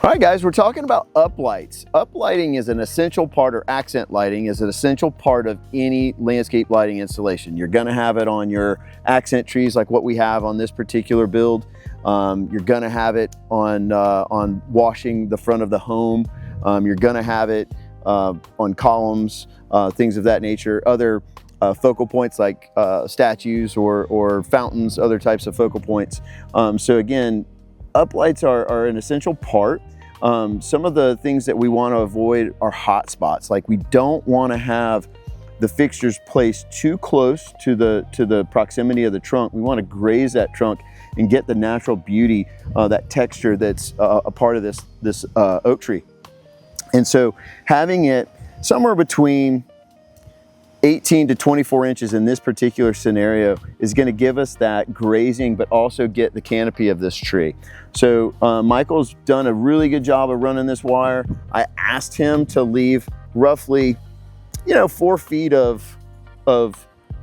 All right, guys, we're talking about uplights. Uplighting is an essential part, or accent lighting is an essential part of any landscape lighting installation. You're gonna have it on your accent trees like what we have on this particular build. You're gonna have it on washing the front of the home. You're gonna have it on columns, things of that nature. Other focal points like statues or fountains, other types of focal points. So again, uplights are an essential part. Some of the things that we want to avoid are hot spots. Like, we don't want to have the fixtures placed too close to the proximity of the trunk. We want to graze that trunk and get the natural beauty, that texture that's a part of this oak tree. And so having it somewhere between 18 to 24 inches in this particular scenario is going to give us that grazing, but also get the canopy of this tree. So Michael's done a really good job of running this wire. I asked him to leave roughly, 4 feet of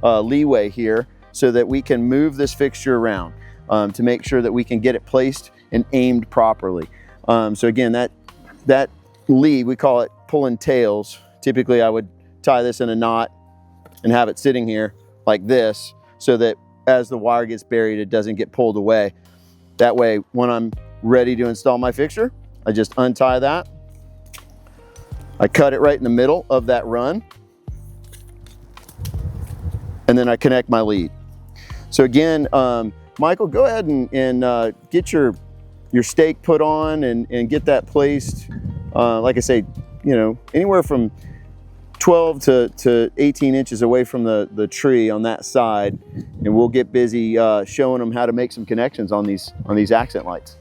leeway here so that we can move this fixture around to make sure that we can get it placed and aimed properly. So again, that lead, we call it pulling tails. Typically I would tie this in a knot and have it sitting here like this, so that as the wire gets buried, it doesn't get pulled away. That way, when I'm ready to install my fixture, I just untie that. I cut it right in the middle of that run, and then I connect my lead. So again, Michael, go ahead and get your stake put on and get that placed. Like I say, anywhere from 12 to 18 inches away from the tree on that side, and we'll get busy showing them how to make some connections on these accent lights.